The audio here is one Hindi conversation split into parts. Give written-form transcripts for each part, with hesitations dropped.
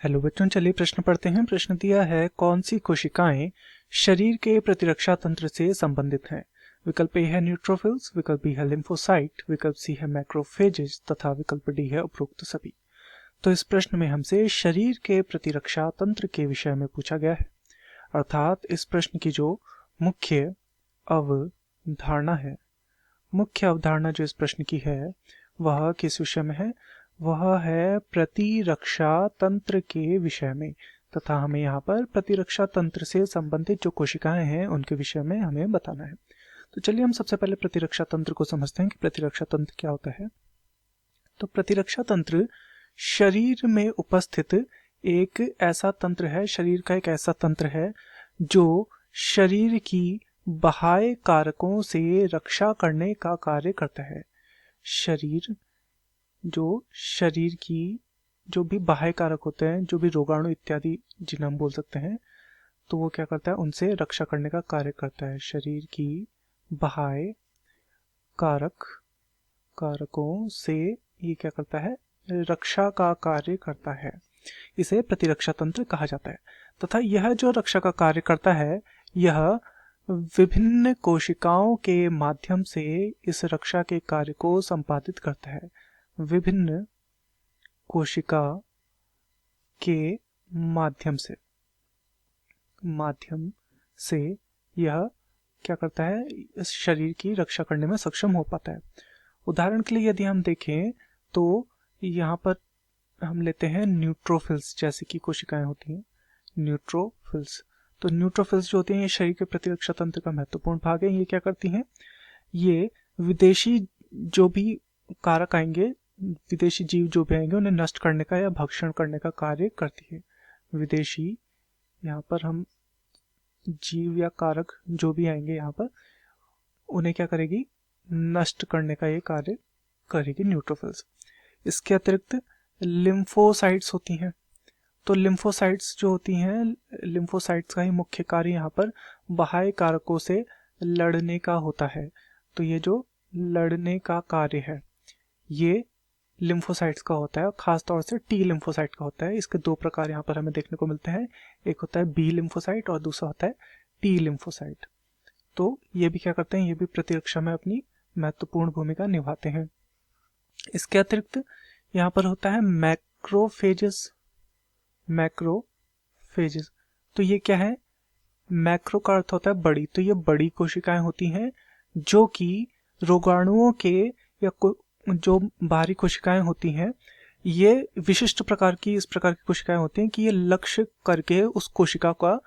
हेलो बच्चों, चलिए प्रश्न पढ़ते हैं। प्रश्न दिया है, कौन सी कोशिकाएं शरीर के प्रतिरक्षा तंत्र से संबंधित हैं। विकल्प ए है न्यूट्रोफिल्स, विकल्प बी है लिम्फोसाइट, विकल्प सी है मैक्रोफेजेस तथा विकल्प डी है उपरोक्त सभी। तो इस प्रश्न में हमसे शरीर के प्रतिरक्षा तंत्र के विषय में पूछा गया है, अर्थात इस प्रश्न की जो मुख्य अवधारणा है, मुख्य अवधारणा जो इस प्रश्न की है वह किस विषय में है, वह है प्रतिरक्षा तंत्र के विषय में, तथा हमें यहाँ पर प्रतिरक्षा तंत्र से संबंधित जो कोशिकाएं हैं उनके विषय में हमें बताना है। तो चलिए हम सबसे पहले प्रतिरक्षा तंत्र को समझते हैं कि प्रतिरक्षा तंत्र क्या होता है। तो प्रतिरक्षा तंत्र शरीर में उपस्थित एक ऐसा तंत्र है, शरीर का एक ऐसा तंत्र है जो शरीर की बाह्य कारकों से रक्षा करने का कार्य करता है। शरीर की जो भी बाह्य कारक होते हैं, जो भी रोगाणु इत्यादि जिन्हें हम बोल सकते हैं, तो वो क्या करता है, उनसे रक्षा करने का कार्य करता है। शरीर की बाह्य कारकों से ये क्या करता है, रक्षा का कार्य करता है। इसे प्रतिरक्षा तंत्र कहा जाता है। तथा यह जो रक्षा का कार्य करता है, यह विभिन्न कोशिकाओं के माध्यम से इस रक्षा के कार्य को संपादित करता है। विभिन्न कोशिका के माध्यम से यह क्या करता है, इस शरीर की रक्षा करने में सक्षम हो पाता है। उदाहरण के लिए यदि हम देखें तो यहाँ पर हम लेते हैं न्यूट्रोफिल्स जैसी की कोशिकाएं होती हैं। न्यूट्रोफिल्स जो होती हैं, ये शरीर के प्रतिरक्षा तंत्र का महत्वपूर्ण भाग है। ये क्या करती हैं, ये विदेशी जो भी कारक आएंगे, विदेशी जीव जो भी आएंगे, उन्हें नष्ट करने का या भक्षण करने का कार्य करती है। विदेशी, यहाँ पर हम जीव या कारक जो भी आएंगे यहाँ पर, उन्हें क्या करेगी, नष्ट करने का ये कार्य करेगी न्यूट्रोफिल्स। इसके अतिरिक्त लिम्फोसाइट्स होती हैं। तो लिम्फोसाइट्स जो होती हैं, लिम्फोसाइट्स का ही मुख्य कार्य यहाँ पर बाह्य कारकों से लड़ने का होता है। तो ये जो लड़ने का कार्य है, ये लिम्फोसाइट्स का होता है, खास तौर से टी लिम्फोसाइट का होता है। इसके दो प्रकार यहाँ पर हमें देखने को मिलते हैं, एक होता है बी लिम्फोसाइट और दूसरा होता है टी लिम्फोसाइट। तो ये भी क्या करते हैं, ये भी प्रतिरक्षा में अपनी महत्वपूर्ण भूमिका निभाते हैं। इसके अतिरिक्त यहाँ पर होता है मैक्रोफेजेस। तो ये क्या है, मैक्रो का अर्थ होता है बड़ी। तो ये बड़ी कोशिकाएं होती हैं जो कि रोगाणुओं के या जो बाहरी कोशिकाएं होती हैं, ये विशिष्ट प्रकार की इस प्रकार की कोशिकाएं होती हैं कि ये लक्ष्य करके उस कोशिका का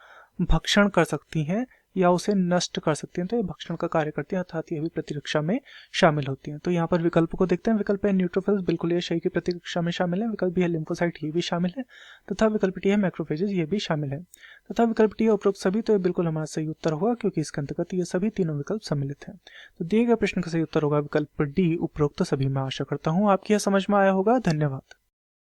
भक्षण कर सकती हैं या उसे नष्ट कर सकती हैं। तो ये भक्षण का कार्य करती हैं, अर्थात ये भी प्रतिरक्षा में शामिल होती हैं। तो यहाँ पर विकल्प को देखते हैं। विकल्प है न्यूट्रोफिल्स, बिल्कुल ये शरीर की प्रतिरक्षा में शामिल है। विकल्प बी है लिम्फोसाइट, ये भी शामिल है। तथा विकल्प डी है मैक्रोफेजेस, ये भी शामिल है। तथा विकल्प डी है उपरोक्त सभी। तो ये बिल्कुल हमारा सही उत्तर होगा, क्योंकि इसके अंतर्गत ये सभी तीनों विकल्प सम्मिलित हैं। तो दिए गए प्रश्न का सही उत्तर होगा विकल्प डी, उपरोक्त सभी। मैं आशा करता हूँ आपकी यह समझ में आया होगा। धन्यवाद।